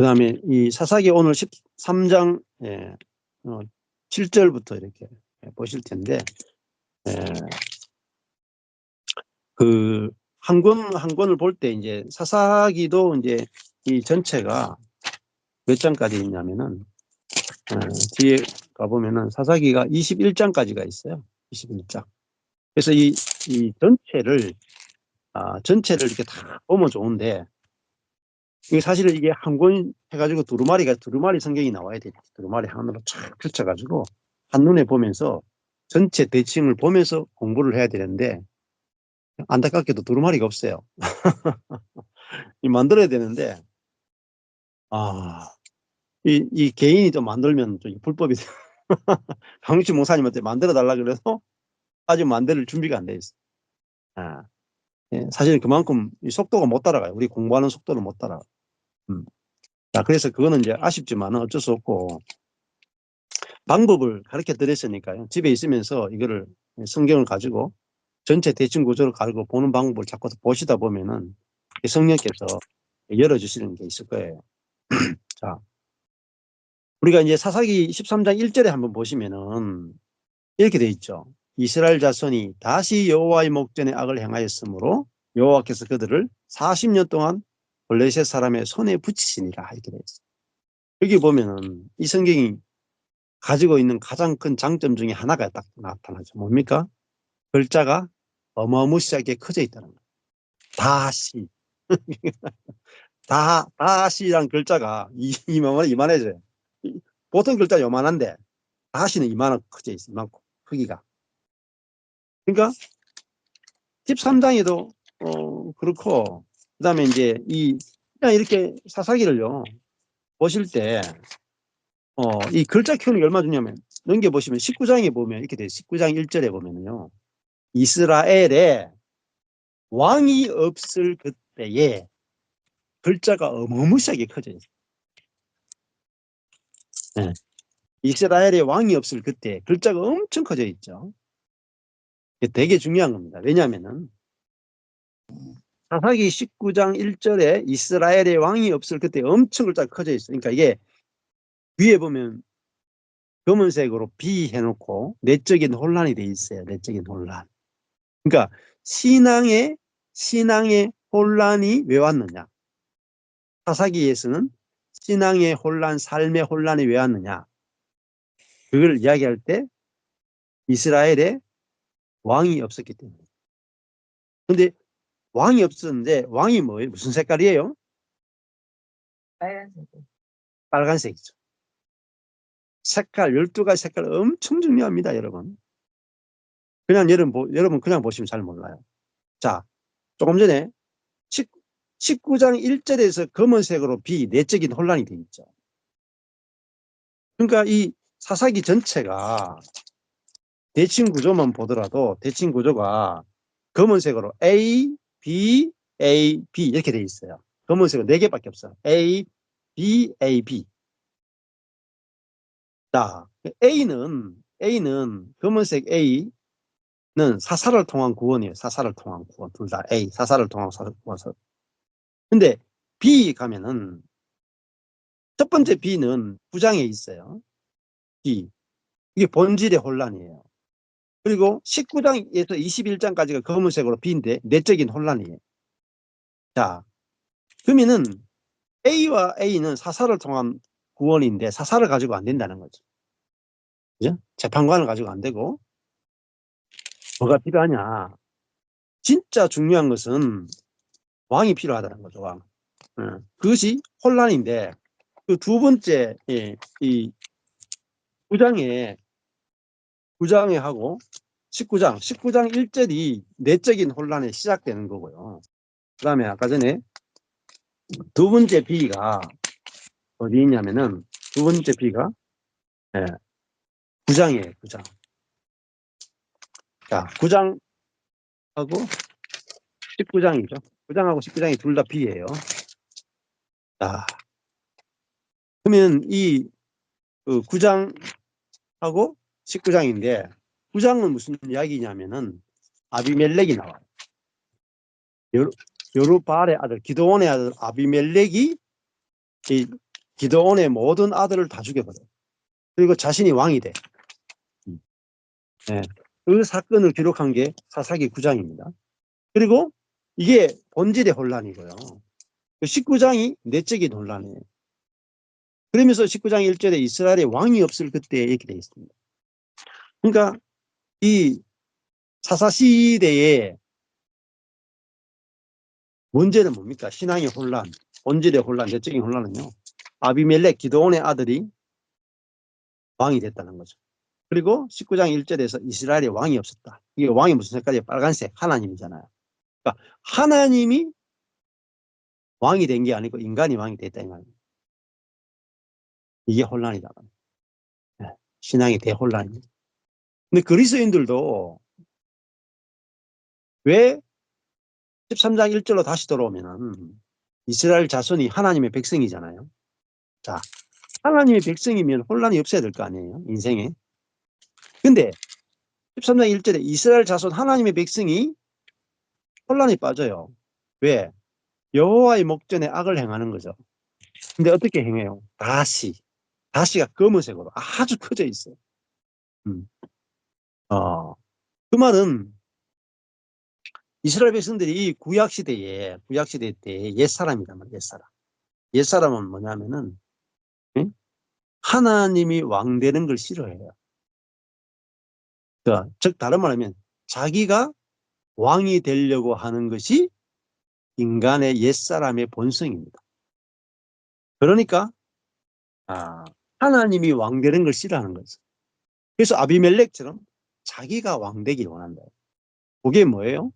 그 다음에 이 사사기 오늘 13장 7절부터 이렇게 보실 텐데, 그 한 권을 볼 때 이제 사사기도 이제 이 전체가 몇 장까지 있냐면은 뒤에 가보면은 사사기가 21장까지가 있어요. 21장. 그래서 이 전체를 이렇게 다 보면 좋은데, 이게 사실은 이게 한 권 해가지고 두루마리 성경이 나와야 돼요. 두루마리 하나로 쫙 펼쳐가지고 한눈에 보면서 전체 대칭을 보면서 공부를 해야 되는데, 안타깝게도 두루마리가 없어요. 이 만들어야 되는데, 이 개인이 좀 만들면 좀 불법이 돼요. 강유치 목사님한테 만들어 달라 그래서 아직 만들 준비가 안 돼 있어요. 사실 그만큼 이 속도가 못 따라가요. 우리 공부하는 속도를 못 따라가요. 자, 그래서 그거는 이제 아쉽지만 어쩔 수 없고, 방법을 가르쳐 드렸으니까요. 집에 있으면서 이거를 성경을 가지고 전체 대칭 구조를 가지고 보는 방법을 자꾸 보시다 보면은 성령께서 열어주시는 게 있을 거예요. 자, 우리가 이제 사사기 13장 1절에 한번 보시면은 이렇게 돼 있죠. 이스라엘 자손이 다시 여호와의 목전에 악을 행하였으므로 여호와께서 그들을 40년 동안 블레셋 사람의 손에 붙이시니라, 이렇게 돼 있어요. 여기 보면은 이 성경이 가지고 있는 가장 큰 장점 중에 하나가 딱 나타나죠. 뭡니까? 글자가 어마무시하게 커져 있다는 거예요. 다시. 다시란 글자가 이만해져요. 보통 글자 요만한데 다시는 이만한 커져 있어요. 이만큼 크기가. 그러니까 13장에도 그렇고, 그다음에 이제 그냥 이렇게 사사기를요 보실 때 이 글자 키우는 게 얼마 중요하면 넘겨보시면 19장에 보면 이렇게 돼요. 19장 1절에 보면요, 이스라엘에 왕이 없을 그때에 글자가 어마무시하게 커져 있어요. 네. 이스라엘에 왕이 없을 그때 글자가 엄청 커져 있죠. 이게 되게 중요한 겁니다. 왜냐하면은 사사기 19장 1절에 이스라엘에 왕이 없을 그때 엄청 글자가 커져 있어요. 그러니까 이게 위에 보면 검은색으로 비 해놓고 내적인 혼란이 돼 있어요. 내적인 혼란. 그러니까 신앙의 혼란이 왜 왔느냐? 사사기에서는 신앙의 혼란, 삶의 혼란이 왜 왔느냐? 그걸 이야기할 때 이스라엘에 왕이 없었기 때문에. 근데 왕이 없었는데 왕이 뭐예요? 무슨 색깔이에요? 빨간색. 빨간색이죠. 색깔, 12가지 색깔 엄청 중요합니다, 여러분. 그냥 여러분 그냥 보시면 잘 몰라요. 자, 조금 전에 19장 1절에서 검은색으로 내적인 혼란이 돼 있죠. 그러니까 이 사사기 전체가 대칭 구조만 보더라도 대칭 구조가 검은색으로 A, B, A, B 이렇게 돼 있어요. 검은색은 4개밖에 없어요. A, B, A, B. 자, A는 검은색 A는 사사를 통한 구원이에요. 사사를 통한 구원. 둘 다 A, 사사를 통한 구원. 근데 B 가면은 첫 번째 B는 9장에 있어요. B. 이게 본질의 혼란이에요. 그리고 19장에서 21장까지가 검은색으로 B인데 내적인 혼란이에요. 자, 그러면은 A와 A는 사사를 통한 구원인데 사사를 가지고 안 된다는 거죠. 그죠? 재판관을 가지고 안 되고, 뭐가 필요하냐? 진짜 중요한 것은 왕이 필요하다는 거죠. 왕. 그것이 혼란인데, 그 두 번째 이 9장에 하고 19장 1절이 내적인 혼란이 시작되는 거고요. 그 다음에 아까 전에 두 번째 B가 어디 있냐면은 두 번째 B가 9장이에요. 9장. 자, 9장하고 19장이죠. 9장하고 19장이 둘 다 B예요. 자, 그러면 이 9장하고 19장인데 9장은 무슨 이야기냐면은 아비멜렉이 나와요. 여루바알의 아들, 기드온의 아들 아비멜렉이 기드온의 모든 아들을 다 죽여버려. 그리고 자신이 왕이 돼. 네. 그 사건을 기록한 게 사사기 9장입니다. 그리고 이게 본질의 혼란이고요. 19장이 내적인 혼란이에요. 그러면서 19장 1절에 이스라엘에 왕이 없을 그때 이렇게 되어 있습니다. 그러니까 이 사사 시대에 문제는 뭡니까? 신앙의 혼란, 본질의 혼란, 내적인 혼란은요. 아비멜렉 기드온의 아들이 왕이 됐다는 거죠. 그리고 19장 1절에서 이스라엘에 왕이 없었다. 이게 왕이 무슨 색깔이에요? 빨간색, 하나님이잖아요. 그러니까 하나님이 왕이 된 게 아니고 인간이 왕이 됐다 이 말이에요. 이게 혼란이다. 네. 신앙의 대혼란입니다. 근데 그리스도인들도 왜 13장 1절로 다시 돌아오면은 이스라엘 자손이 하나님의 백성이잖아요. 자, 하나님의 백성이면 혼란이 없어야 될 거 아니에요, 인생에. 근데 13장 1절에 이스라엘 자손 하나님의 백성이 혼란이 빠져요. 왜? 여호와의 목전에 악을 행하는 거죠. 근데 어떻게 행해요? 다시가 검은색으로 아주 커져 있어요. 음. 그 말은 이스라엘 백성들이 구약시대 때 옛사람이란 말이에요. 옛사람. 옛사람은 뭐냐면은, 응? 하나님이 왕 되는 걸 싫어해요. 그러니까 즉, 다른 말하면, 자기가 왕이 되려고 하는 것이 인간의 옛사람의 본성입니다. 그러니까, 아, 하나님이 왕 되는 걸 싫어하는 거죠. 그래서 아비멜렉처럼 자기가 왕 되길 원한다. 그게 뭐예요?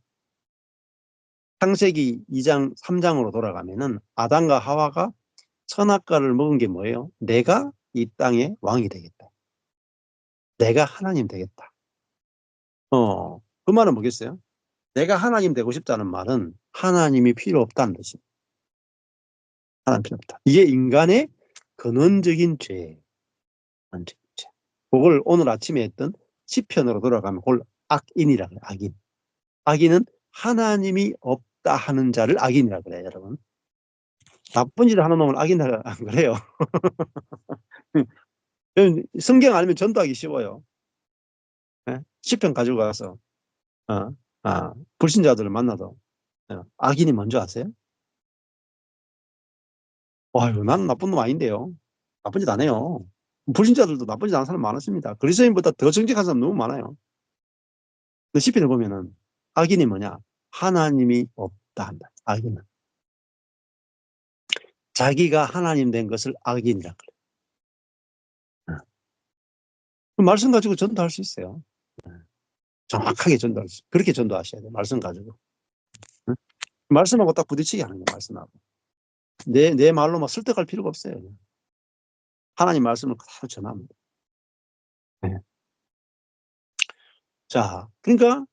창세기 2장, 3장으로 돌아가면은 아담과 하와가 선악과를 먹은 게 뭐예요? 내가 이 땅의 왕이 되겠다. 내가 하나님 되겠다. 그 말은 뭐겠어요? 내가 하나님 되고 싶다는 말은 하나님이 필요 없다는 뜻이에요. 하나님 필요 없다. 이게 인간의 근원적인 죄예요. 근원적인 죄. 그걸 오늘 아침에 했던 시편으로 돌아가면 그걸 악인이라고 해요. 악인. 악인은 하나님이 없다 하는 자를 악인이라고 그래요, 여러분. 나쁜 짓을 하는 놈을 악인이라고 안 그래요. 성경 알면 전도하기 쉬워요. 예? 시편 가지고 가서 어, 불신자들을 만나도 악인이 뭔지 아세요? 아유, 나는 나쁜 놈 아닌데요. 나쁜 짓 안 해요. 불신자들도 나쁜 짓 하는 사람 많았습니다. 그리스도인보다 더 정직한 사람 너무 많아요. 그 시편을 보면은 악인이 뭐냐? 하나님이 없다 한다. 악인은 자기가 하나님 된 것을 악인이라 그래요. 그 말씀 가지고 전도할 수 있어요. 정확하게 전도할 수. 그렇게 전도하셔야 돼요. 말씀 가지고. 응? 말씀하고 딱 부딪히게 하는 거예요. 말씀하고. 내 말로 막 설득할 필요가 없어요. 하나님 말씀을 그대로 전합니다. 네. 자, 그러니까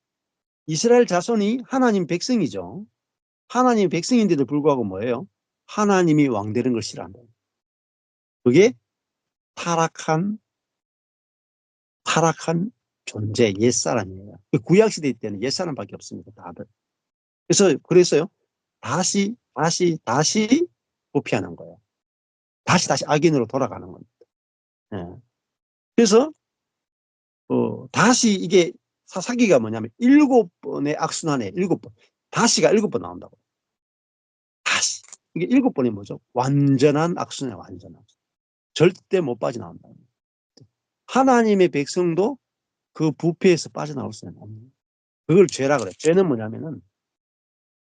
이스라엘 자손이 하나님 백성이죠. 하나님 백성인데도 불구하고 뭐예요? 하나님이 왕 되는 걸 싫어한다. 그게 타락한 존재, 옛사람이에요. 구약시대 때는 옛사람밖에 없습니다. 다들. 그래서요, 다시 부패하는 거예요. 다시 악인으로 돌아가는 겁니다. 예. 그래서, 다시 이게 사사기가 뭐냐면 7번의 악순환에 7번. 다시가 7번 나온다고. 다시. 이게 7번이 뭐죠? 완전한 악순환이에요, 완전한. 절대 못 빠져나온다. 하나님의 백성도 그 부패에서 빠져나올 수는 없는 거예요. 그걸 죄라 그래. 죄는 뭐냐면은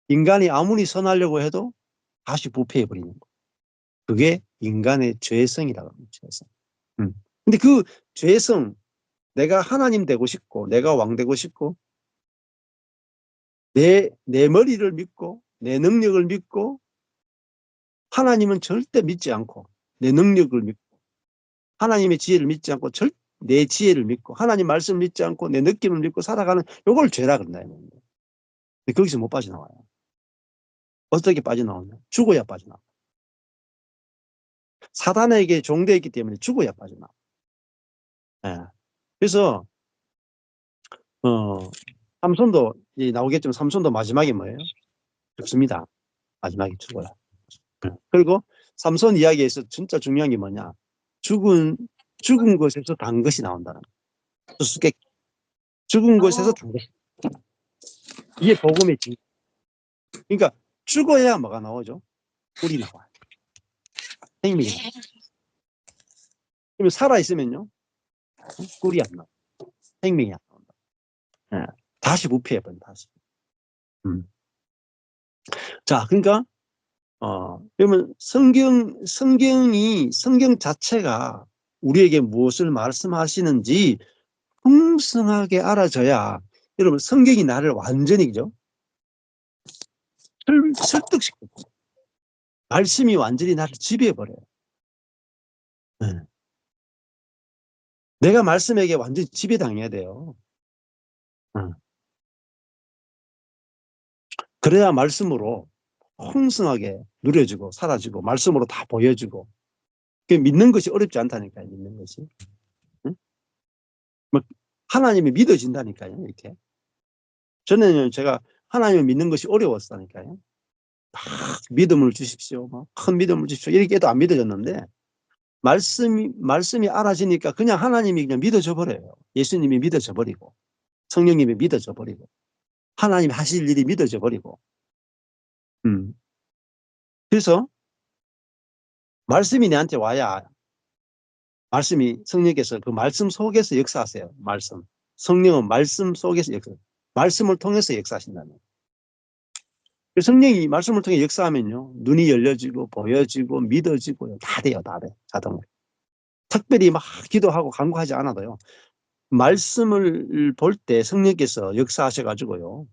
인간이 아무리 선하려고 해도 다시 부패해버리는 거예요. 그게 인간의 죄성이라고 합니다. 죄성. 근데 그 죄성, 내가 하나님 되고 싶고, 내가 왕 되고 싶고, 내 머리를 믿고, 내 능력을 믿고, 하나님은 절대 믿지 않고, 내 능력을 믿고, 하나님의 지혜를 믿지 않고, 내 지혜를 믿고, 하나님 말씀을 믿지 않고, 내 느낌을 믿고 살아가는, 요걸 죄라 그런다. 근데 거기서 못 빠져나와요. 어떻게 빠져나오냐? 죽어야 빠져나와. 사단에게 종되어 있기 때문에 죽어야 빠져나와. 예. 그래서, 어, 삼손도, 나오겠지만 삼손도 마지막에 뭐예요? 죽습니다. 마지막에 죽어요. 그리고 삼손 이야기에서 진짜 중요한 게 뭐냐? 죽은 것에서 단 것이 나온다는 거예요. 수수께끼. 죽은 것에서 단 것이. 이게 복음의 진. 그러니까 죽어야 뭐가 나오죠? 꿀이 나와요. 생명이 나와요. 그러면 살아 있으면요, 꿀이 안 나와. 생명이 안 나온다. 예. 다시 부패해버려. 다시. 자, 그러니까 그러면 성경 자체가 우리에게 무엇을 말씀하시는지 풍성하게 알아져야, 여러분, 성경이 나를 완전히, 그죠? 설득시키고, 말씀이 완전히 나를 지배해버려요. 네. 내가 말씀에게 완전히 지배당해야 돼요. 그래야 말씀으로 풍성하게 누려지고, 사라지고, 말씀으로 다 보여지고, 믿는 것이 어렵지 않다니까요, 믿는 것이. 응? 뭐 하나님이 믿어진다니까요, 이렇게. 전에는 제가 하나님을 믿는 것이 어려웠다니까요. 믿음을 주십시오. 큰 믿음을 주십시오. 이렇게 해도 안 믿어졌는데, 말씀이 알아지니까 그냥 하나님이 그냥 믿어져 버려요. 예수님이 믿어져 버리고, 성령님이 믿어져 버리고, 하나님이 하실 일이 믿어져 버리고. 그래서 말씀이 내한테 와야, 말씀이 성령께서 그 말씀 속에서 역사하세요. 말씀. 성령은 말씀 속에서 말씀을 통해서 역사하신다는. 성령이 말씀을 통해 역사하면요, 눈이 열려지고 보여지고 믿어지고 다 돼요. 다 돼. 자동으로. 특별히 막 기도하고 간구하지 않아도요, 말씀을 볼 때 성령께서 역사하셔가지고요,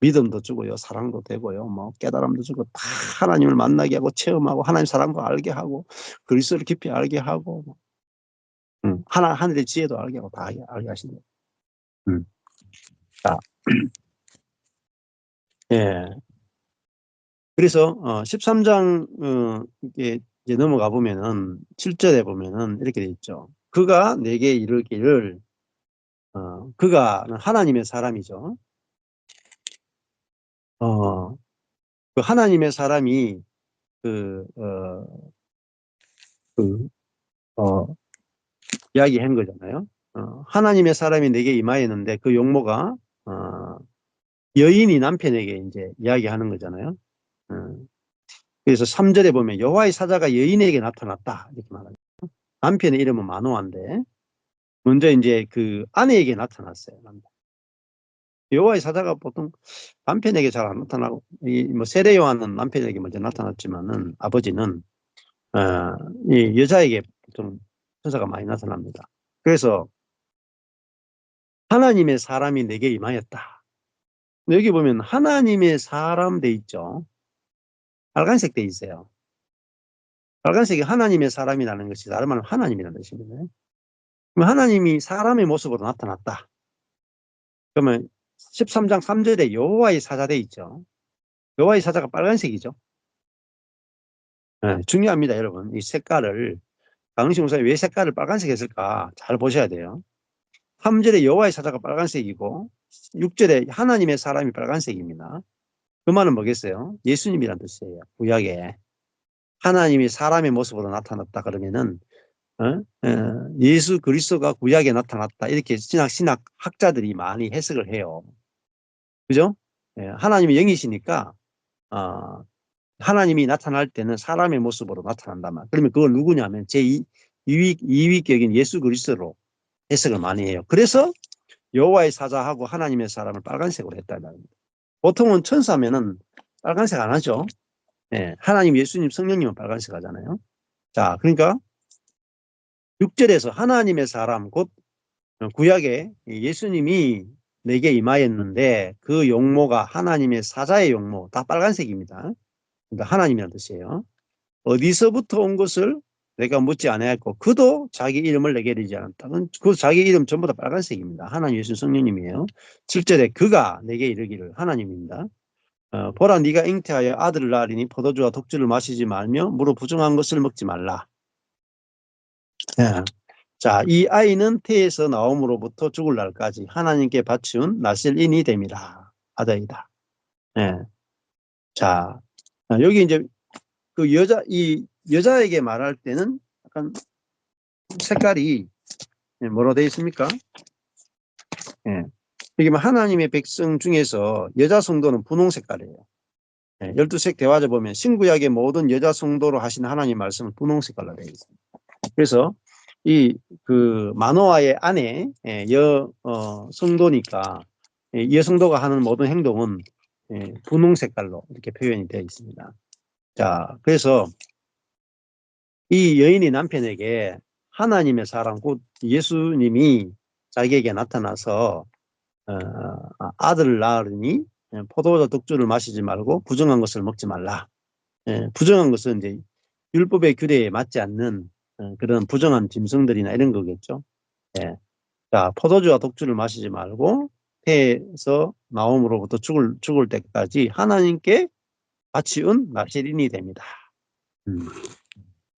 믿음도 주고요, 사랑도 되고요, 뭐 깨달음도 주고, 다 하나님을 만나게 하고 체험하고 하나님 사랑도 알게 하고 그리스도를 깊이 알게 하고, 하늘의 지혜도 알게 하고 다 알게 하신다. 자, 예. 그래서 13장 이게 이제 넘어가 보면은 7절에 보면은 이렇게 돼 있죠. 그가 내게 이르기를, 그가 하나님의 사람이죠. 그 하나님의 사람이 그, 그, 어, 이야기한 거잖아요. 하나님의 사람이 내게 임하였는데 그 용모가 여인이 남편에게 이제 이야기하는 거잖아요. 그래서 3절에 보면 여호와의 사자가 여인에게 나타났다 이렇게 말합니다. 남편의 이름은 마노아인데 먼저 이제 그 아내에게 나타났어요. 여호와의 사자가 보통 남편에게 잘 안 나타나고, 뭐 세례 요한은 남편에게 먼저 나타났지만은 아버지는 이 여자에게 보통 천사가 많이 나타납니다. 그래서 하나님의 사람이 내게 임하였다. 여기 보면 하나님의 사람 돼 있죠. 빨간색 돼 있어요. 빨간색이 하나님의 사람이라는 것이 다른 말로 하나님이라는 뜻입니다. 그럼 하나님이 사람의 모습으로 나타났다. 그러면 13장 3절에 여호와의 사자 돼 있죠. 여호와의 사자가 빨간색이죠. 네, 중요합니다, 여러분. 이 색깔을, 강은식 목사님 왜 색깔을 빨간색 했을까 잘 보셔야 돼요. 3절에 여호와의 사자가 빨간색이고 6절에 하나님의 사람이 빨간색입니다. 그 말은 뭐겠어요? 예수님이란 뜻이에요. 구약에 하나님이 사람의 모습으로 나타났다 그러면은 예수 그리스도가 구약에 나타났다 이렇게 신학 학자들이 많이 해석을 해요. 그죠? 하나님이 영이시니까 하나님이 나타날 때는 사람의 모습으로 나타난단 말이에요. 그러면 그걸 누구냐면 제2위격인 예수 그리스도로 해석을 많이 해요. 그래서 여호와의 사자하고 하나님의 사람을 빨간색으로 했다는 말입니다. 보통은 천사면은 빨간색 안 하죠. 하나님, 예수님, 성령님은 빨간색 하잖아요. 자, 그러니까 6절에서 하나님의 사람, 곧 구약에 예수님이 내게 임하였는데 그 용모가 하나님의 사자의 용모, 다 빨간색입니다. 그러니까 하나님이라는 뜻이에요. 어디서부터 온 것을 내가 묻지 아니하였고 그도 자기 이름을 내게 이르지 않았다. 그 자기 이름 전부 다 빨간색입니다. 하나님, 예수, 성령님이에요. 7절에 그가 내게 이르기를, 하나님입니다. 보라, 네가 잉태하여 아들을 낳으리니 포도주와 독주를 마시지 말며 무로 부정한 것을 먹지 말라. 예. 자, 이 아이는 태에서 나옴으로부터 죽을 날까지 하나님께 바치운 나실인이 됨이라. 아들이다. 예. 자, 여기 이제 그 여자에게 말할 때는 약간 색깔이 뭐로 되어 있습니까? 예. 여기 하나님의 백성 중에서 여자 성도는 분홍 색깔이에요. 12색 대화자 보면 신구약의 모든 여자 성도로 하신 하나님 말씀은 분홍 색깔로 되어 있습니다. 그래서 그 마노아의 아내 성도니까 여성도가 하는 모든 행동은 분홍 색깔로 이렇게 표현이 되어 있습니다. 자, 그래서 이 여인이 남편에게 하나님의 사랑, 곧 예수님이 자기에게 나타나서 아들을 낳으니 포도주 독주를 마시지 말고 부정한 것을 먹지 말라. 부정한 것은 이제 율법의 규례에 맞지 않는 그런 부정한 짐승들이나 이런 거겠죠. 예. 자, 포도주와 독주를 마시지 말고 폐에서 나옴으로부터 죽을 때까지 하나님께 바치운 나시린이 됩니다.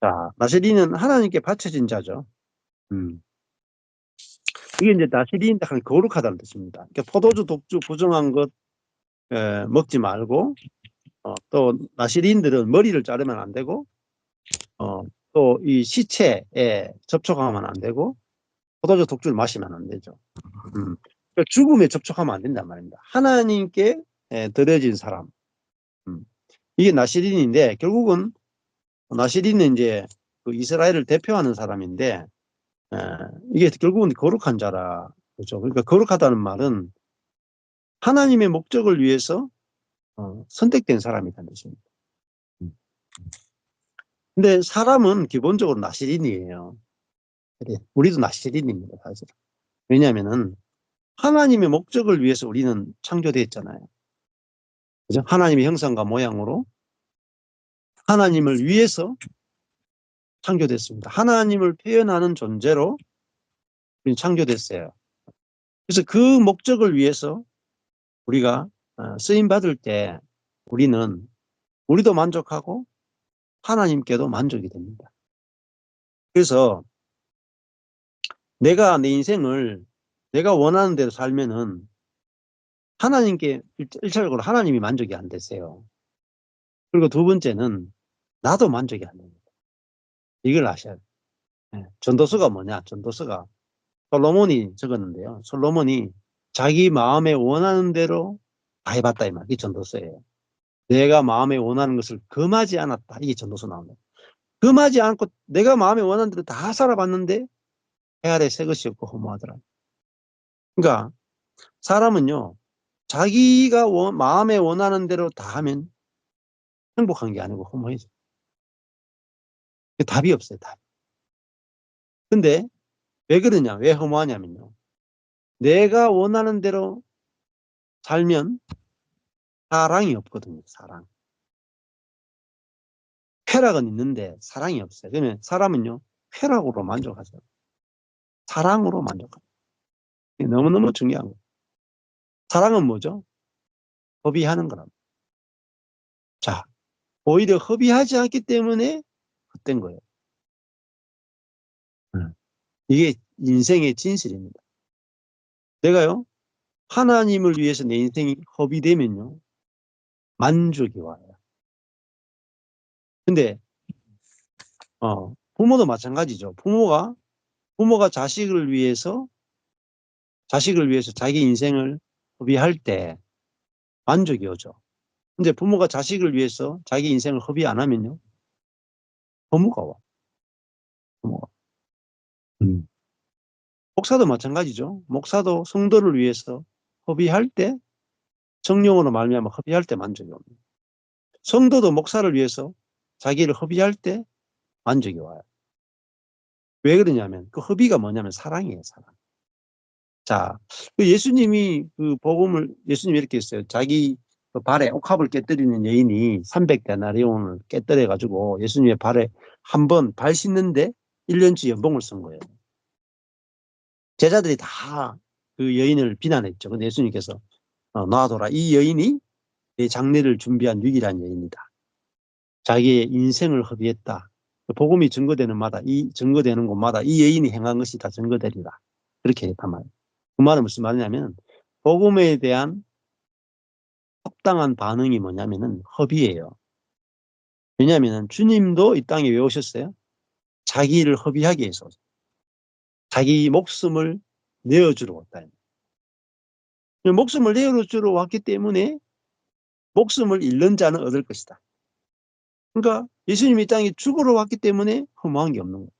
자, 나시린은 하나님께 바쳐진 자죠. 이게 이제 나시린인데 거룩하다는 뜻입니다. 그러니까 포도주, 독주, 부정한 것 먹지 말고 또 나시린들은 머리를 자르면 안 되고 또 이 시체에 접촉하면 안 되고 포도주, 독주를 마시면 안 되죠. 그러니까 죽음에 접촉하면 안 된단 말입니다. 하나님께 드려진 사람. 이게 나시린인데 결국은 나시린은 이제 그 이스라엘을 대표하는 사람인데 이게 결국은 거룩한 자라. 그렇죠. 그러니까 거룩하다는 말은 하나님의 목적을 위해서 선택된 사람이라는 뜻입니다. 근데 사람은 기본적으로 나시린이에요. 그래, 우리도 나시린입니다, 사실. 왜냐하면은 하나님의 목적을 위해서 우리는 창조되었잖아요. 그죠? 하나님의 형상과 모양으로 하나님을 위해서 창조됐습니다. 하나님을 표현하는 존재로 우리는 창조됐어요. 그래서 그 목적을 위해서 우리가 쓰임 받을 때 우리도 만족하고 하나님께도 만족이 됩니다. 그래서 내가 내 인생을 내가 원하는 대로 살면은 하나님께 일차적으로 하나님이 만족이 안 되세요. 그리고 두 번째는 나도 만족이 안 됩니다. 이걸 아셔야 돼요. 전도서가 뭐냐? 전도서가 솔로몬이 적었는데요. 솔로몬이 자기 마음에 원하는 대로 다 해봤다 이 말. 이게 전도서예요. 내가 마음에 원하는 것을 금하지 않았다. 이게 전도서 나옵니다. 금하지 않고 내가 마음에 원하는 대로 다 살아봤는데 해 아래 새 것이 없고 허무하더라. 그러니까 사람은요. 자기가 마음에 원하는 대로 다 하면 행복한 게 아니고 허무해져. 답이 없어요. 답. 근데 왜 그러냐? 왜 허무하냐면요. 내가 원하는 대로 살면 사랑이 없거든요. 사랑. 쾌락은 있는데 사랑이 없어요. 그러면 사람은요. 쾌락으로 만족하죠. 사랑으로 만족합니다. 너무너무 중요한 거예요. 사랑은 뭐죠? 허비하는 거랍니다. 자, 오히려 허비하지 않기 때문에 헛된 거예요. 이게 인생의 진실입니다. 내가요. 하나님을 위해서 내 인생이 허비되면요. 만족이 와요. 근데 부모도 마찬가지죠. 부모가 자식을 위해서 자기 인생을 허비할 때 만족이 오죠. 근데 부모가 자식을 위해서 자기 인생을 허비 안 하면요. 허무가 와. 허무가. 목사도 마찬가지죠. 목사도 성도를 위해서 허비할 때 성령으로 말미암아 허비할 때 만족이 옵니다. 성도도 목사를 위해서 자기를 허비할 때 만족이 와요. 왜 그러냐면 그 허비가 뭐냐면 사랑이에요. 사랑. 자, 예수님이 예수님이 이렇게 했어요. 자기 그 발에 옥합을 깨뜨리는 여인이 300데나리온을 깨뜨려 가지고 예수님의 발에 한 번 발 씻는데 1년치 연봉을 쓴 거예요. 제자들이 다 그 여인을 비난했죠. 근데 예수님께서 놔둬라. 이 여인이 내 장례를 준비한 유일한 여인이다. 자기의 인생을 허비했다. 복음이 증거되는 곳마다 이 여인이 행한 것이 다 증거되리라. 그렇게 했단 말이에요. 그 말은 무슨 말이냐면 복음에 대한 합당한 반응이 뭐냐면은 허비예요. 왜냐하면 주님도 이 땅에 왜 오셨어요? 자기를 허비하기 위해서 오셨어요. 자기 목숨을 내어주러 왔다. 목숨을 내어주러 왔기 때문에 목숨을 잃는 자는 얻을 것이다. 그러니까 예수님이 이 땅에 죽으러 왔기 때문에 허무한 게 없는 거예요.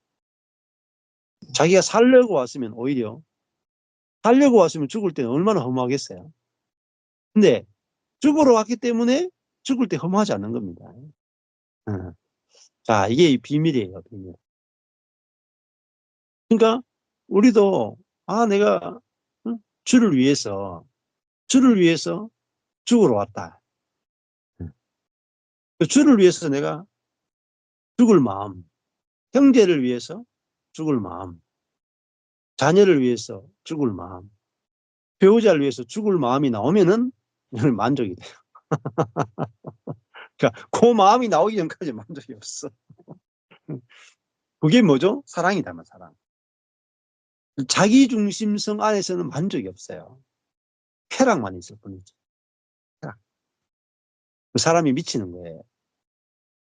자기가 살려고 왔으면 오히려 살려고 왔으면 죽을 때는 얼마나 허무하겠어요. 근데 죽으러 왔기 때문에 죽을 때 허무하지 않는 겁니다. 자, 이게 비밀이에요, 비밀. 그러니까 우리도 내가 주를 위해서 죽으러 왔다. 주를 위해서 내가 죽을 마음, 형제를 위해서 죽을 마음, 자녀를 위해서 죽을 마음, 배우자를 위해서 죽을 마음이 나오면은 만족이 돼요. 그러니까 그 마음이 나오기 전까지 만족이 없어. 그게 뭐죠? 사랑이다, 사랑. 자기 중심성 안에서는 만족이 없어요. 쾌락만 있을 뿐이죠. 쾌락. 그 사람이 미치는 거예요.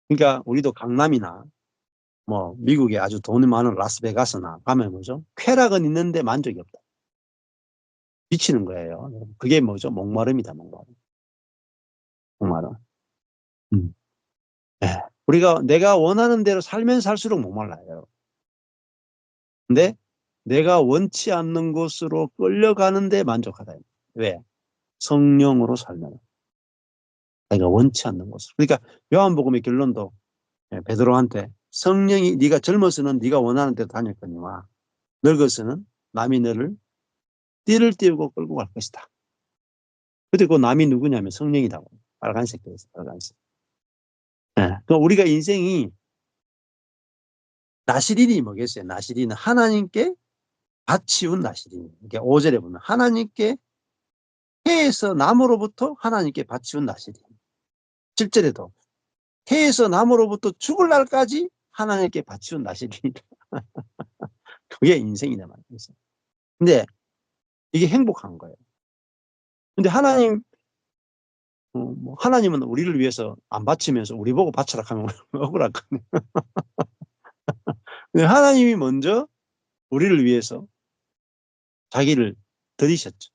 그러니까 우리도 강남이나 뭐 미국에 아주 돈이 많은 라스베가스나 가면 뭐죠? 쾌락은 있는데 만족이 없다. 미치는 거예요. 그게 뭐죠? 목마름이다, 목마름. 목마름. 음. 네. 우리가 내가 원하는 대로 살면 살수록 목말라요. 근데 내가 원치 않는 곳으로 끌려가는데 만족하다. 왜? 성령으로 살면. 내가 원치 않는 곳으로. 그러니까 요한복음의 결론도 베드로한테 성령이 네가 젊어서는 네가 원하는 대로 다닐 거니와 늙어서는 남이 너를 띠를 띄우고 끌고 갈 것이다. 근데 그 남이 누구냐면 성령이다. 빨간색 그래서 빨간색. 네. 그러니까 우리가 인생이 나시린이 뭐겠어요? 나시린은 하나님께 바치운 나시린. 이게 5절에 보면 하나님께 해에서 나무로부터 하나님께 바치운 나시린. 7절에도 해에서 나무로부터 죽을 날까지 하나님께 바치운 나시린이다. 그게 인생이다 말이죠. 근데 이게 행복한 거예요. 근데 하나님은 우리를 위해서 안 바치면서 우리 보고 바쳐라 하면 억울하거든요. 근데 하나님이 먼저 우리를 위해서 자기를 들이셨죠.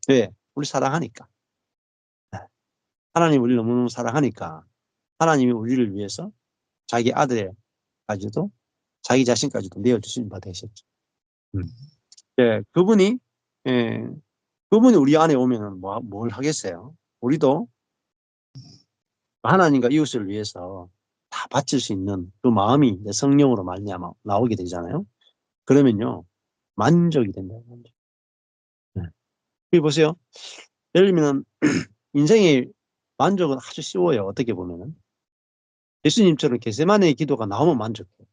왜? 우리 사랑하니까. 하나님 우리를 너무너무 사랑하니까 하나님이 우리를 위해서 자기 아들까지도 자기 자신까지도 내어주신 바 되셨죠. 예, 예, 그분이 우리 안에 오면 뭘 하겠어요? 우리도 하나님과 이웃을 위해서 다 바칠 수 있는 그 마음이 내 성령으로 말미암아 나오게 되잖아요. 그러면요 만족이 된다는 거죠. 네. 여기 보세요. 예를 들면 인생의 만족은 아주 쉬워요. 어떻게 보면은 예수님처럼 겟세마네의 기도가 나오면 만족해요.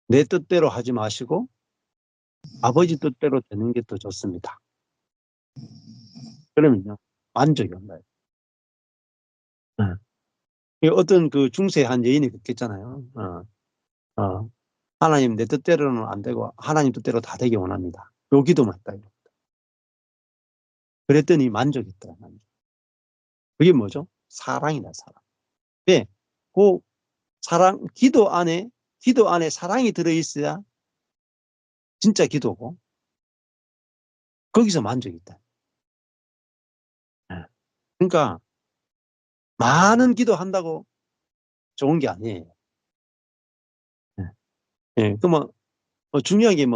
내 뜻대로 하지 마시고 아버지 뜻대로 되는 게 더 좋습니다. 그러면요 만족이 온다. 네. 어떤 그 중세 한 여인이 그랬잖아요. 하나님 내 뜻대로는 안 되고 하나님 뜻대로 다 되기 원합니다. 요 기도만 했다. 그랬더니 만족했더라. 만족. 그게 뭐죠? 사랑이다, 사랑. 왜? 그 기도 안에 사랑이 들어있어야 진짜 기도고, 거기서 만족이 있다. 예. 그러니까, 많은 기도한다고 좋은 게 아니에요. 예. 예. 중요한 게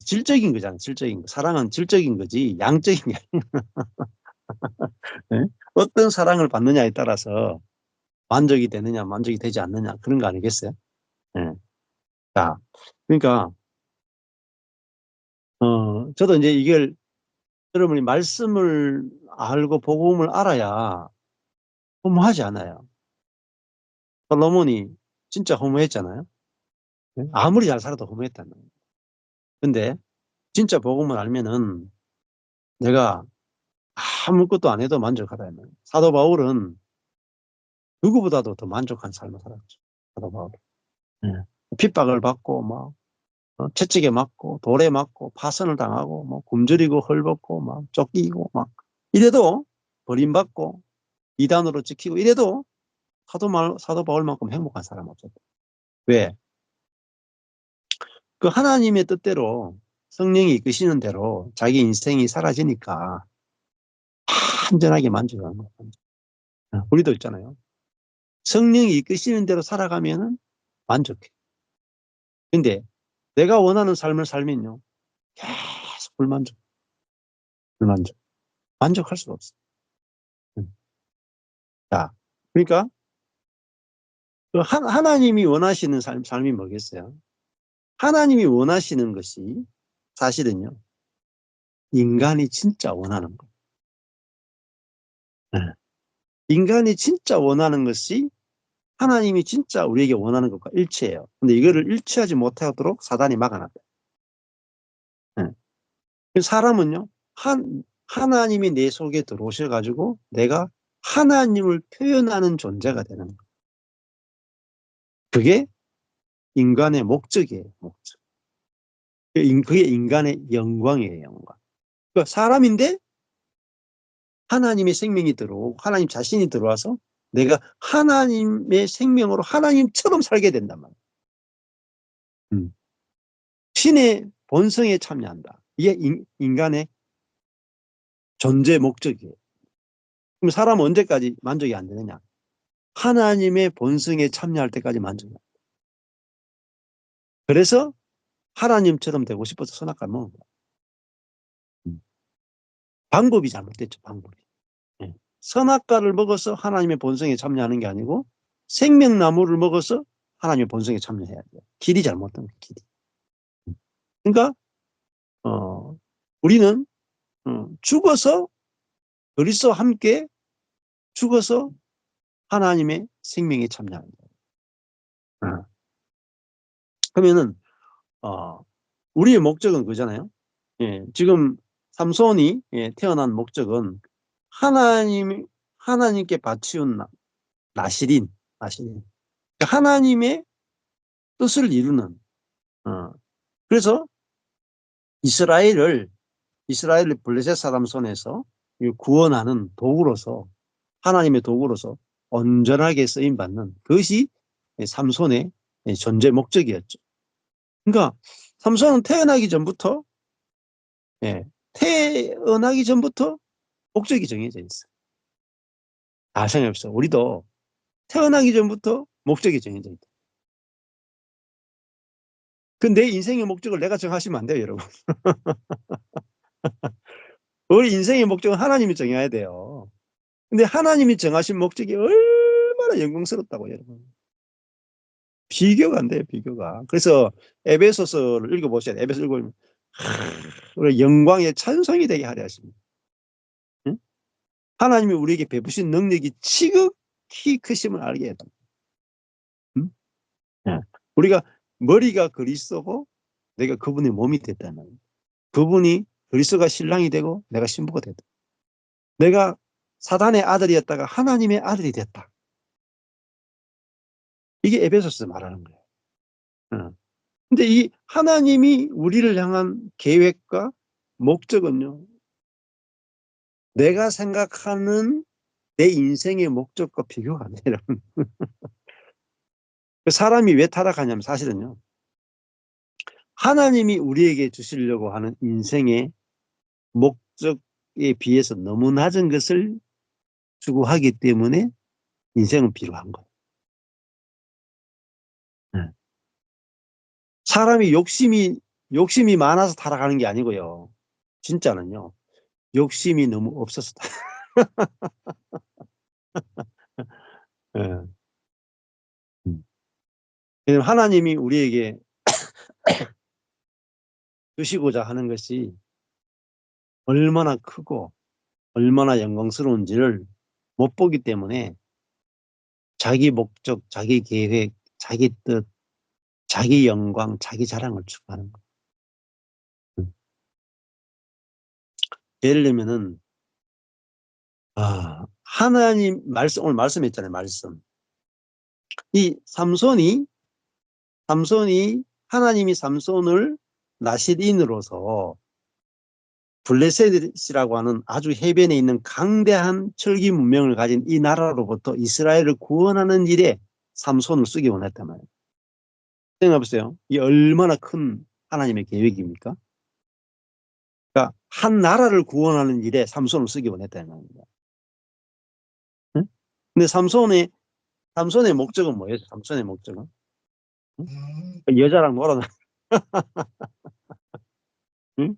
질적인 거잖아요. 질적인 거. 사랑은 질적인 거지, 양적인 게 아니에요. 예? 어떤 사랑을 받느냐에 따라서 만족이 되느냐, 만족이 되지 않느냐, 그런 거 아니겠어요? 예. 자, 그러니까, 저도 이제 이걸 여러분이 말씀을 알고 복음을 알아야 허무하지 않아요. 솔로몬이 진짜 허무했잖아요. 아무리 잘 살아도 허무했다는 거예요. 근데 진짜 복음을 알면은 내가 아무것도 안 해도 만족하다는 거예요. 사도 바울은 누구보다도 더 만족한 삶을 살았죠. 사도 바울. 예. 핍박을 받고 채찍에 맞고 돌에 맞고 파선을 당하고 굶주리고 헐벗고 막 쫓기고 막 이래도 버림받고 이단으로 지키고 이래도 사도 바울만큼 행복한 사람 없었다. 왜? 그 하나님의 뜻대로 성령이 이끄시는 대로 자기 인생이 사라지니까 완전하게 만족한 거야. 우리도 있잖아요. 성령이 이끄시는 대로 살아가면은 만족해. 근데 내가 원하는 삶을 살면요, 계속 불만족. 만족할 수가 없어. 자, 그러니까 그 하나님이 원하시는 삶이 뭐겠어요? 하나님이 원하시는 것이 사실은요, 인간이 진짜 원하는 거. 네. 인간이 진짜 원하는 것이 하나님이 진짜 우리에게 원하는 것과 일치해요. 근데 이거를 일치하지 못하도록 사단이 막아놨다. 네. 사람은요, 하나님이 내 속에 들어오셔가지고 내가 하나님을 표현하는 존재가 되는 거예요. 그게 인간의 목적이에요, 목적. 그게 인간의 영광이에요, 영광. 그러니까 사람인데 하나님의 생명이 들어오고 하나님 자신이 들어와서 내가 하나님의 생명으로 하나님처럼 살게 된단 말이에요. 신의 본성에 참여한다. 이게 인간의 존재 목적이에요. 그럼 사람은 언제까지 만족이 안 되느냐? 하나님의 본성에 참여할 때까지 만족이 안 돼요. 그래서 하나님처럼 되고 싶어서 선악과를 먹은 거예요. 방법이 잘못됐죠, 방법이. 예. 선악과를 먹어서 하나님의 본성에 참여하는 게 아니고 생명나무를 먹어서 하나님의 본성에 참여해야 돼요. 길이 잘못된 거예요, 길이. 그러니까 우리는 죽어서 그리스도와 함께 죽어서 하나님의 생명에 참여하는 거예요. 그러면은 우리의 목적은 그잖아요. 예, 지금 삼손이 태어난 목적은 하나님께 바치운 나실인. 그러니까 하나님의 뜻을 이루는. 그래서 이스라엘을 블레셋 사람 손에서 구원하는 도구로서, 하나님의 도구로서 온전하게 쓰임 받는 그것이 삼손의 존재 목적이었죠. 그러니까 삼손은 태어나기 전부터 목적이 정해져 있어요. 생각해보세요. 우리도 태어나기 전부터 목적이 정해져 있다. 그 내 인생의 목적을 내가 정하시면 안 돼요, 여러분. 우리 인생의 목적은 하나님이 정해야 돼요. 근데 하나님이 정하신 목적이 얼마나 영광스럽다고, 여러분. 비교가 안 돼요, 비교가. 그래서 에베소서를 읽어보셔야 돼요. 에베소 읽어보면 우리 영광의 찬송이 되게 하려 하십니다. 응? 하나님이 우리에게 베푸신 능력이 지극히 크심을 알게 해다. 응? 네. 우리가 머리가 그리스도고 내가 그분의 몸이 됐다는, 그분이 그리스도가 신랑이 되고 내가 신부가 됐다. 내가 사단의 아들이었다가 하나님의 아들이 됐다. 이게 에베소서 말하는 거예요. 응. 근데 이 하나님이 우리를 향한 계획과 목적은요, 내가 생각하는 내 인생의 목적과 비교가 안 돼요. 사람이 왜 타락하냐면 사실은요, 하나님이 우리에게 주시려고 하는 인생의 목적에 비해서 너무 낮은 것을 추구하기 때문에 인생은 비루한 거예요. 네. 사람이 욕심이 많아서 타락하는 게 아니고요. 진짜는요, 욕심이 너무 없어서 예. 왜냐면 하나님이 우리에게 주시고자 하는 것이 얼마나 크고 얼마나 영광스러운지를 못 보기 때문에 자기 목적, 자기 계획, 자기 뜻, 자기 영광, 자기 자랑을 추구하는 거예요. 예를 들면은 하나님 말씀, 오늘 말씀했잖아요. 말씀. 이 삼손이 하나님이 삼손을 나실인으로서 블레셋이라고 하는 아주 해변에 있는 강대한 철기 문명을 가진 이 나라로부터 이스라엘을 구원하는 일에 삼손을 쓰기 원했단 말이에요. 생각해보세요. 이 얼마나 큰 하나님의 계획입니까? 그러니까 한 나라를 구원하는 일에 삼손을 쓰기 원했다는 겁니다. 응? 근데 삼손의 목적은 뭐예요? 삼손의 목적은? 응? 여자랑 놀아나, 응?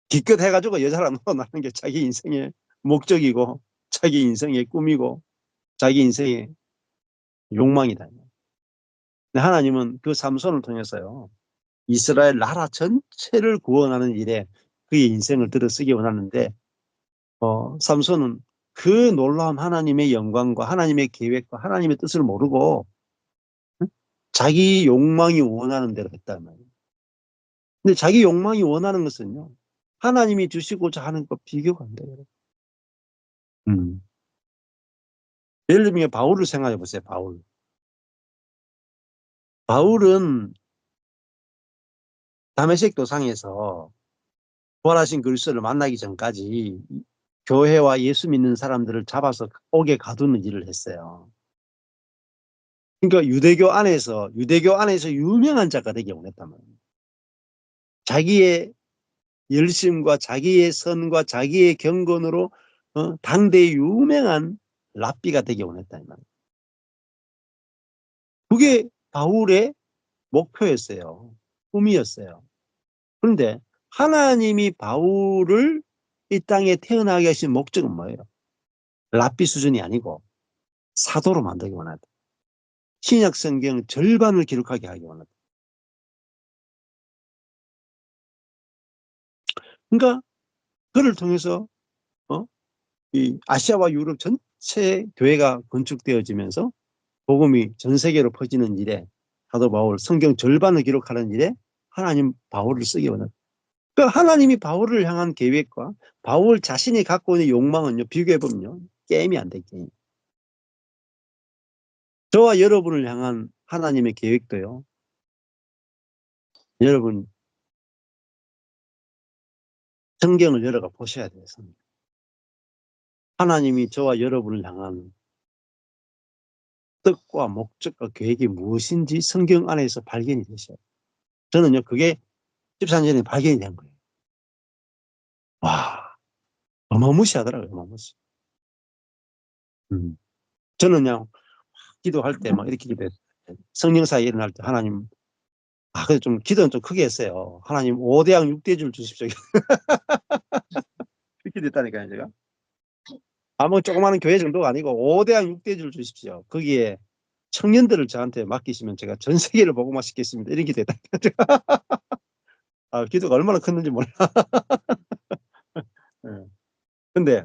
기껏 해가지고 여자랑 놀아나는 게 자기 인생의 목적이고, 자기 인생의 꿈이고, 자기 인생의 욕망이다. 근데 하나님은 그 삼손을 통해서요, 이스라엘 나라 전체를 구원하는 일에 그의 인생을 들어쓰기 원하는데, 삼손은 그 놀라운 하나님의 영광과 하나님의 계획과 하나님의 뜻을 모르고, 응? 자기 욕망이 원하는 대로 했단 말이에요. 근데 자기 욕망이 원하는 것은요, 하나님이 주시고자 하는 것 비교가 안 돼요. 음. 예를 들면 바울을 생각해 보세요. 바울은 다메섹 도상에서 부활하신 그리스도를 만나기 전까지 교회와 예수 믿는 사람들을 잡아서 옥에 가두는 일을 했어요. 그러니까 유대교 안에서 유명한 자가 되기 원했단 말이에요. 자기의 열심과 자기의 선과 자기의 경건으로 당대의 유명한 랍비가 되기 원했단 말이에요. 그게 바울의 목표였어요. 꿈이었어요. 그런데 하나님이 바울을 이 땅에 태어나게 하신 목적은 뭐예요? 랍비 수준이 아니고 사도로 만들기 원한다. 신약 성경 절반을 기록하게 하기 원한다. 그러니까 그를 통해서 이 아시아와 유럽 전체 교회가 건축되어지면서 복음이 전 세계로 퍼지는 일에 사도 바울 성경 절반을 기록하는 일에 하나님 바울을 쓰기 원한다. 그러니까 하나님이 바울을 향한 계획과 바울 자신이 갖고 있는 욕망은요, 비교해보면요, 게임이 안 돼, 게임. 저와 여러분을 향한 하나님의 계획도요, 여러분 성경을 열어가 보셔야 돼요. 하나님이 저와 여러분을 향한 뜻과 목적과 계획이 무엇인지 성경 안에서 발견이 되셔요. 저는요, 그게 14년 전에 발견이 된 거예요. 와, 어마무시하더라고요, 어마무시. 저는 그냥 기도할 때 막 이렇게 기도했어요. 성령사에 일어날 때 하나님, 그래도 좀 기도는 좀 크게 했어요. 하나님 5대양 6대주를 주십시오. 이렇게 됐다니까요, 제가. 뭐 조그마한 교회 정도가 아니고 5대양 6대주를 주십시오. 거기에 청년들을 저한테 맡기시면 제가 전 세계를 복음화 시켰습니다. 이렇게 됐다니까요. 기도가 얼마나 컸는지 몰라. 예. 근데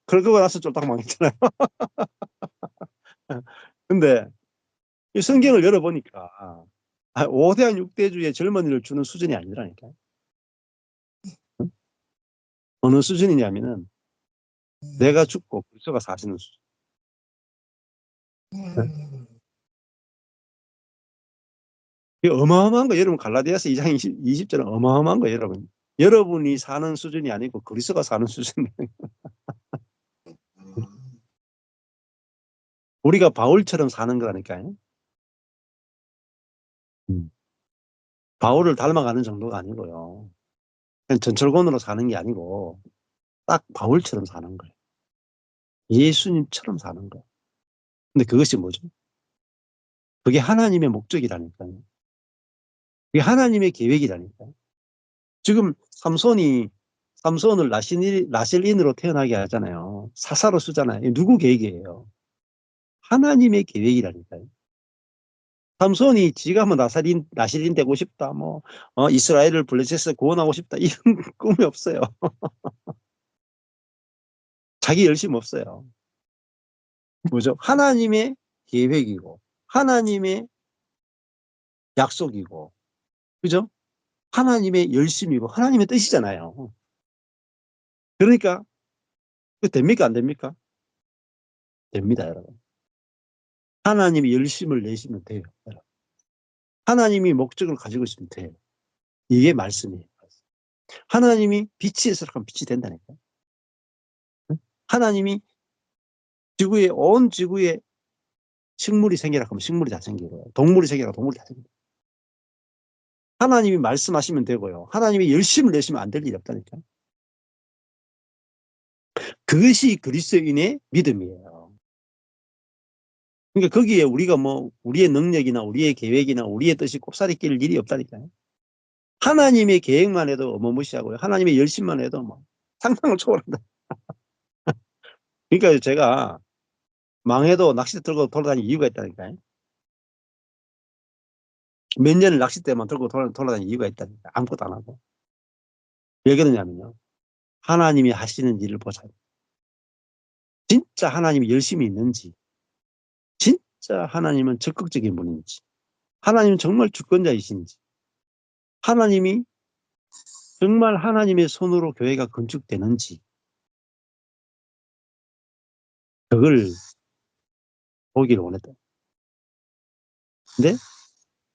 그러고 나서 쫄딱 망했잖아요. 근데 이 성경을 열어보니까 5대양 6대주의 젊은이를 주는 수준이 아니라니까요. 응? 어느 수준이냐면은 내가 죽고 그리스도가 사시는 수준. 네? 이게 어마어마한 거 여러분 갈라디아서 2장 20절은 어마어마한 거 여러분. 여러분이 사는 수준이 아니고 그리스도가 사는 수준. 우리가 바울처럼 사는 거라니까요. 음. 바울을 닮아가는 정도가 아니고요. 그냥 전철권으로 사는 게 아니고 딱 바울처럼 사는 거예요. 예수님처럼 사는 거예요. 근데 그것이 뭐죠? 그게 하나님의 목적이라니까요. 그게 하나님의 계획이라니까요. 지금 삼손을 나실인으로 태어나게 하잖아요. 사사로 쓰잖아요. 이게 누구 계획이에요? 하나님의 계획이라니까요. 삼손이 지가 뭐 나실인 되고 싶다, 이스라엘을 블레셋에서 구원하고 싶다, 이런 꿈이 없어요. 자기 열심 없어요. 뭐죠? 하나님의 계획이고, 하나님의 약속이고, 그죠? 하나님의 열심이고, 하나님의 뜻이잖아요. 그러니까, 그 됩니까? 안 됩니까? 됩니다, 여러분. 하나님이 열심을 내시면 돼요, 여러분. 하나님이 목적을 가지고 있으면 돼요. 이게 말씀이에요. 하나님이 빛이 있으라고 빛이 된다니까요. 하나님이 온 지구에 식물이 생기라고 하면 식물이 다 생기고요. 동물이 생기라고 동물이 다 생겨요. 하나님이 말씀하시면 되고요. 하나님이 열심을 내시면 안 될 일이 없다니까요. 그것이 그리스도인의 믿음이에요. 그러니까 거기에 우리가 뭐 우리의 능력이나 우리의 계획이나 우리의 뜻이 꼽사리 낄 일이 없다니까요. 하나님의 계획만 해도 어마무시하고요. 하나님의 열심만 해도 뭐 상상을 초월한다. 그러니까 제가 망해도 낚싯대 들고 돌아다니는 이유가 있다니까요. 몇 년을 낚싯대만 들고 돌아다니는 이유가 있다니까. 아무것도 안 하고. 왜 그러냐면요. 하나님이 하시는 일을 보자. 진짜 하나님이 열심히 있는지, 진짜 하나님은 적극적인 분인지, 하나님은 정말 주권자이신지, 하나님이 정말 하나님의 손으로 교회가 건축되는지, 그걸 보기를 원했다. 근데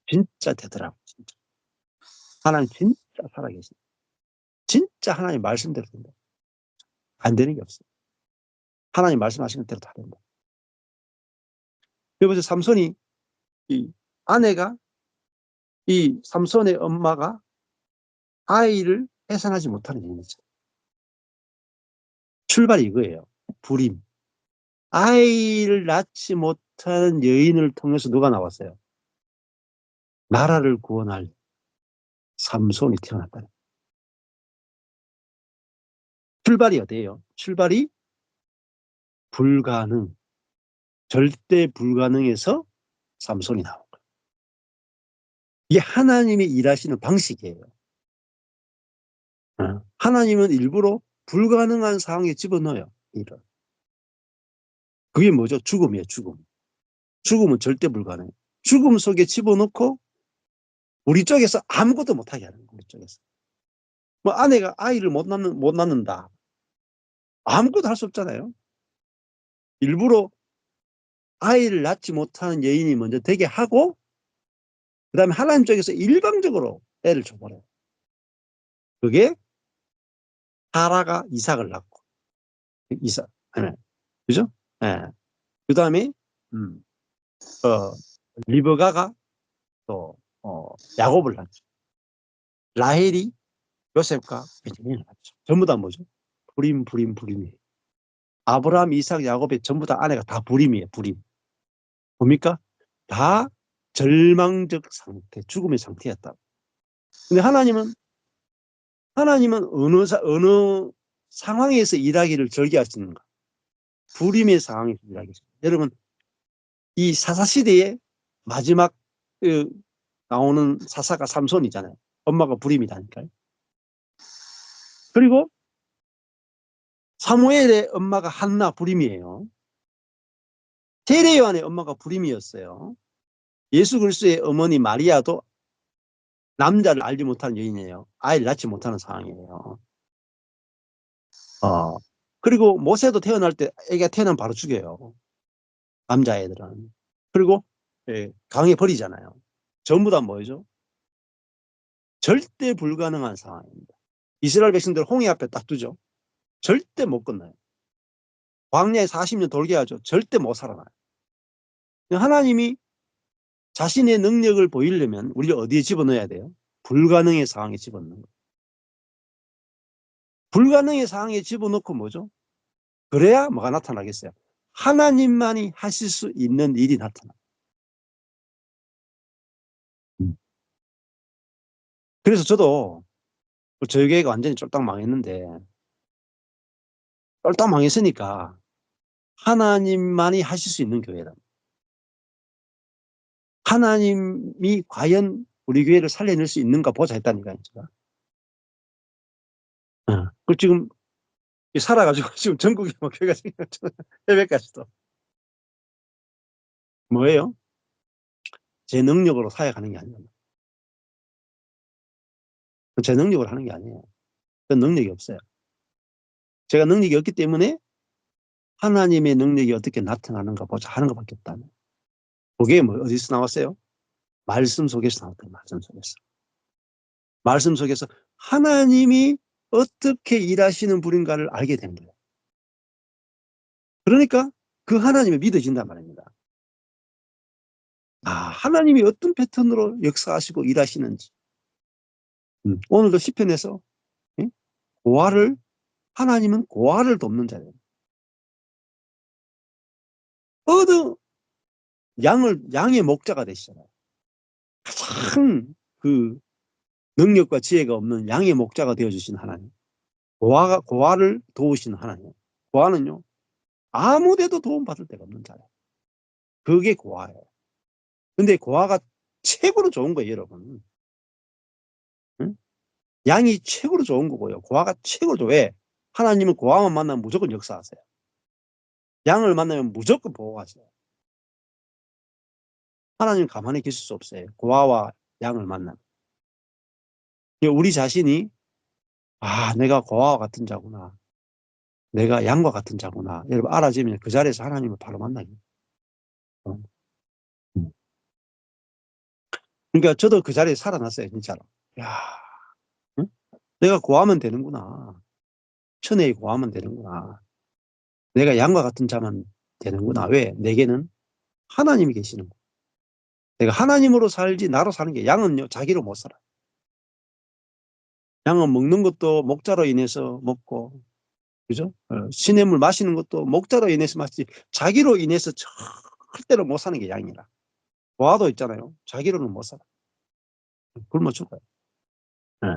진짜 되더라고. 진짜. 하나님 진짜 살아계신. 진짜 하나님 말씀대로 된다. 안 되는 게 없어요. 하나님 말씀하시는 대로 다 된다. 여보세요, 삼손이 이 아내가 이 삼손의 엄마가 아이를 해산하지 못하는 이유죠. 출발이 이거예요. 불임. 아이를 낳지 못하는 여인을 통해서 누가 나왔어요? 나라를 구원할 삼손이 태어났다. 출발이 어디예요? 출발이 불가능. 절대 불가능해서 삼손이 나온 거예요. 이게 하나님이 일하시는 방식이에요. 하나님은 일부러 불가능한 상황에 집어넣어요. 일을. 그게 뭐죠? 죽음이에요. 죽음. 죽음은 절대 불가능해요. 죽음 속에 집어넣고 우리 쪽에서 아무것도 못하게 하는 거예요. 우리 쪽에서. 뭐 아내가 아이를 못 낳는다. 아무것도 할 수 없잖아요. 일부러 아이를 낳지 못하는 여인이 먼저 되게 하고 그 다음에 하나님 쪽에서 일방적으로 애를 줘버려요. 그게 사라가 이삭을 낳고 이삭, 네. 그죠? 네. 그 다음에 어, 리브가가 또 야곱을 낳죠. 라헬이 요셉과 베냐민을 낳죠. 전부 다 뭐죠? 불임이에요. 아브라함, 이삭, 야곱의 전부 다 아내가 다 불임이에요. 불임. 뭡니까? 다 절망적 상태, 죽음의 상태였다. 근데 하나님은 어느 상황에서 일하기를 즐겨하시는가? 불임의 상황에서 일하겠습니다. 여러분, 이 사사시대의 마지막 나오는 사사가 삼손이잖아요. 엄마가 불임이다니까요. 그리고 사무엘의 엄마가 한나 불임이에요. 세례요한의 엄마가 불임이었어요. 예수 그리스도의 어머니 마리아도 남자를 알지 못하는 여인이에요. 아이를 낳지 못하는 상황이에요. 그리고 모세도 태어날 때 애가 태어나면 바로 죽여요. 남자애들은. 그리고 강에 버리잖아요. 전부 다 뭐죠? 절대 불가능한 상황입니다. 이스라엘 백성들 홍해 앞에 딱 두죠. 절대 못 건너요. 광야에 40년 돌게 하죠. 절대 못 살아나요. 하나님이 자신의 능력을 보이려면 우리를 어디에 집어넣어야 돼요? 불가능의 상황에 집어넣는 거예요. 불가능의 상황에 집어넣고 뭐죠? 그래야 뭐가 나타나겠어요? 하나님만이 하실 수 있는 일이 나타나요. 그래서 저도 저희 교회가 완전히 쫄딱 망했는데 쫄딱 망했으니까 하나님만이 하실 수 있는 교회다. 하나님이 과연 우리 교회를 살려낼 수 있는가 보자 했다니까요. 제가. 그 지금 살아가지고 지금 전국에 막 교회가 생겼잖아요. 해외까지도. 뭐예요? 제 능력으로 사역하는 게 아니에요. 제 능력으로 하는 게 아니에요. 그 능력이 없어요. 제가 능력이 없기 때문에 하나님의 능력이 어떻게 나타나는가 보자 하는 것밖에 없다는. 그게 뭐 어디서 나왔어요? 말씀 속에서 나왔다. 말씀 속에서. 말씀 속에서 하나님이 어떻게 일하시는 분인가를 알게 된 거예요. 그러니까 그 하나님이 믿어진단 말입니다. 하나님이 어떤 패턴으로 역사하시고 일하시는지. 오늘도 시편에서, 예? 고아를, 하나님은 고아를 돕는 자예요. 어느 양의 목자가 되시잖아요. 가장 그 능력과 지혜가 없는 양의 목자가 되어주신 하나님. 고아를 도우시는 하나님. 고아는요, 아무 데도 도움받을 데가 없는 자예요. 그게 고아예요. 근데 고아가 최고로 좋은 거예요, 여러분. 응? 양이 최고로 좋은 거고요. 고아가 최고로 좋아요. 왜? 하나님은 고아만 만나면 무조건 역사하세요. 양을 만나면 무조건 보호하세요. 하나님은 가만히 계실 수 없어요. 고아와 양을 만나면. 우리 자신이 내가 고아와 같은 자구나. 내가 양과 같은 자구나. 여러분 알아지면 그 자리에서 하나님을 바로 만나요. 어. 음. 그러니까 저도 그 자리에 살아났어요, 진짜로. 야, 응? 내가 고아면 되는구나. 천혜에 고아면 되는구나. 내가 양과 같은 자만 되는구나. 왜? 내게는 하나님이 계시는 거야. 내가 하나님으로 살지 나로 사는 게, 양은요 자기로 못 살아. 양은 먹는 것도 목자로 인해서 먹고, 그죠? 시냇물 마시는 것도 목자로 인해서 마시지 자기로 인해서 절대로 못 사는 게 양이라. 고아도 있잖아요. 자기로는 못 살아. 굶어 죽어요. 네.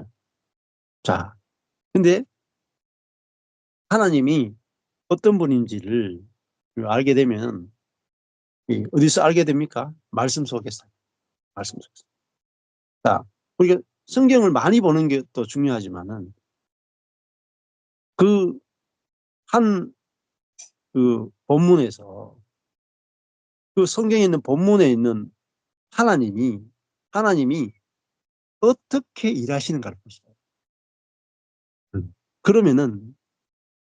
자, 근데 하나님이 어떤 분인지를 알게 되면, 어디서 알게 됩니까? 말씀 속에서. 말씀 속에서. 자, 우리가 성경을 많이 보는 게 또 중요하지만은, 그 한 그 본문에서, 그 성경에 있는 본문에 있는 하나님이 어떻게 일하시는가를 보세요. 그러면은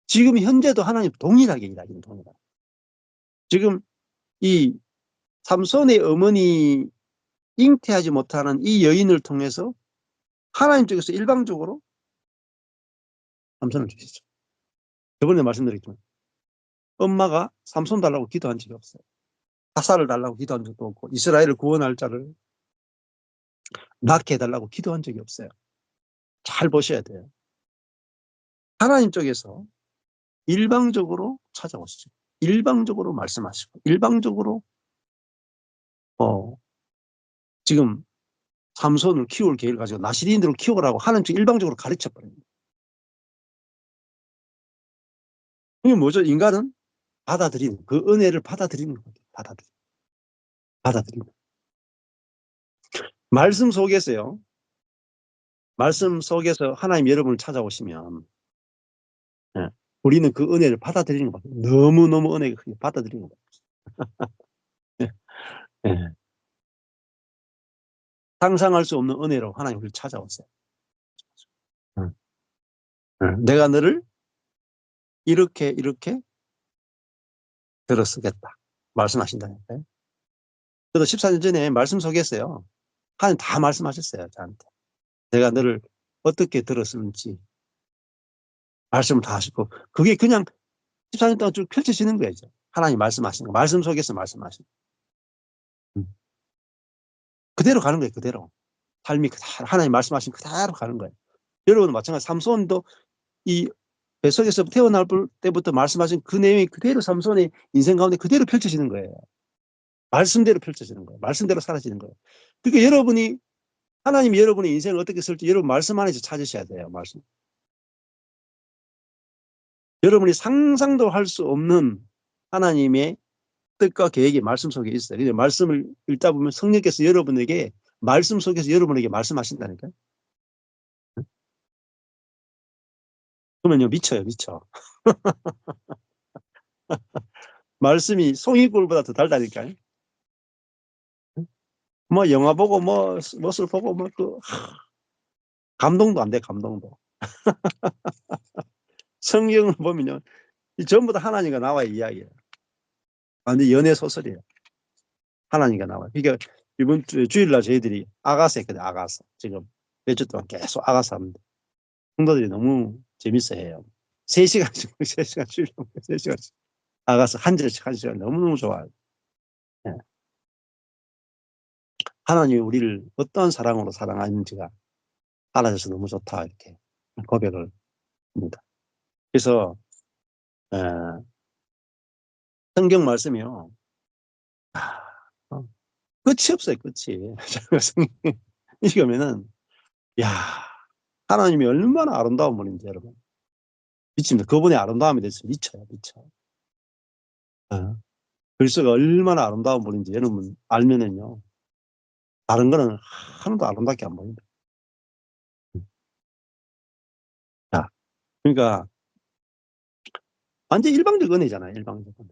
지금 현재도 하나님 동일하게 일하기는 동일하게. 지금 이 삼손의 어머니, 잉태하지 못하는 이 여인을 통해서 하나님 쪽에서 일방적으로 삼손을 주시죠. 저번에 말씀드렸지만 엄마가 삼손 달라고 기도한 적이 없어요. 사사를 달라고 기도한 적도 없고, 이스라엘을 구원할 자를 낳게 해달라고 기도한 적이 없어요. 잘 보셔야 돼요. 하나님 쪽에서 일방적으로 찾아오시죠. 일방적으로 말씀하시고, 일방적으로 지금 삼손을 키울 계획을 가지고 나시린들을 키우라고 하나님 쪽 일방적으로 가르쳐 버립니다. 이게 뭐죠? 인간은 받아들이는, 그 은혜를 받아들이는 거예요. 받아들이는. 말씀 속에서요. 말씀 속에서 하나님 여러분을 찾아오시면, 예, 우리는 그 은혜를 받아들이는 거예요. 너무너무 은혜가 크게 받아들이는 거예요. 예, 예. 상상할 수 없는 은혜로 하나님 우리를 찾아오세요. 응, 응. 내가 너를 이렇게 들어 쓰겠다 말씀하신다니까요. 저도 14년 전에 말씀 속에서요, 하나님 다 말씀하셨어요, 저한테. 내가 너를 어떻게 들었는지 말씀을 다 하시고, 그게 그냥 14년 동안 쭉 펼쳐지는 거예요. 하나님 말씀하시는 거, 말씀 속에서 말씀하시는 거. 그대로 가는 거예요. 그대로. 삶이 그대로 하나님 말씀하신 그대로 가는 거예요. 여러분은 마찬가지. 삼손도 이 뱃속에서 태어날 때부터 말씀하신 그 내용이 그대로 삼손의 인생 가운데 그대로 펼쳐지는 거예요. 말씀대로 펼쳐지는 거예요. 말씀대로 사라지는 거예요. 그러니까 여러분이, 하나님이 여러분의 인생을 어떻게 쓸지 여러분 말씀 안에서 찾으셔야 돼요. 말씀. 여러분이 상상도 할 수 없는 하나님의 뜻과 계획이 말씀 속에 있어요. 근데 말씀을 읽다 보면 성령께서 여러분에게, 말씀 속에서 여러분에게 말씀하신다니까요. 그러면요, 미쳐요, 미쳐. 말씀이 송이굴보다 더 달다니까요. 뭐 영화 보고 무엇을 보고 감동도 안 돼, 감동도. 성경을 보면요, 전부 다 하나님과 나와의 이야기예요. 완전 연애 소설이에요. 하나님과 나와요. 그러니까 이번 주일날 저희들이 아가서 했거든요. 아가서. 지금 몇 주 동안 계속 아가서 합니다. 성도들이 너무 재밌어해요. 3시간씩 3시간 쉬려고 3시간씩 나가서 한 절씩 한 절씩 너무너무 좋아요. 예. 하나님이 우리를 어떠한 사랑으로 사랑하는지가 알아져서 너무 좋다 이렇게 고백을 합니다. 그래서 에, 성경 말씀이요. 아, 어, 끝이 없어요. 끝이. 성경 읽으면은 야 하나님이 얼마나 아름다운 분인지 여러분 미칩니다. 그분의 아름다움에 대해서 미쳐요. 미쳐. 어. 글쎄가 얼마나 아름다운 분인지 여러분 알면은요. 다른 거는 하나도 아름답게 안 보입니다. 자, 그러니까 완전 일방적 은혜잖아요. 일방적 은혜.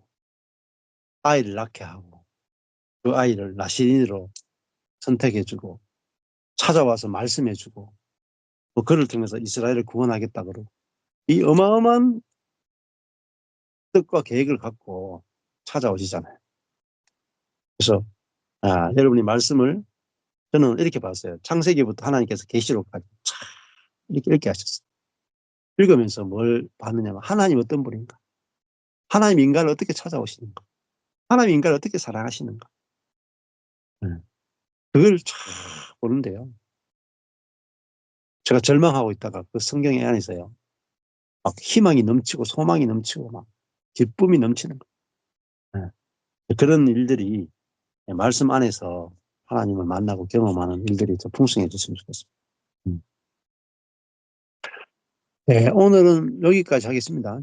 아이를 낳게 하고 그 아이를 나시린으로 선택해주고 찾아와서 말씀해주고 뭐 그를 통해서 이스라엘을 구원하겠다 그러고 이 어마어마한 뜻과 계획을 갖고 찾아오시잖아요. 그래서 여러분이 말씀을 저는 이렇게 봤어요. 창세기부터 하나님께서 계시록까지 이렇게 읽게 하셨어요. 읽으면서 뭘 봤느냐면 하나님 어떤 분인가? 하나님 인간을 어떻게 찾아오시는가? 하나님 인간을 어떻게 사랑하시는가? 네. 그걸 쫙 보는데요. 제가 절망하고 있다가 그 성경의 안에서요. 막 희망이 넘치고 소망이 넘치고 막 기쁨이 넘치는 거예요. 네. 그런 일들이 말씀 안에서 하나님을 만나고 경험하는 일들이 더 풍성해졌으면 좋겠습니다. 네, 오늘은 여기까지 하겠습니다.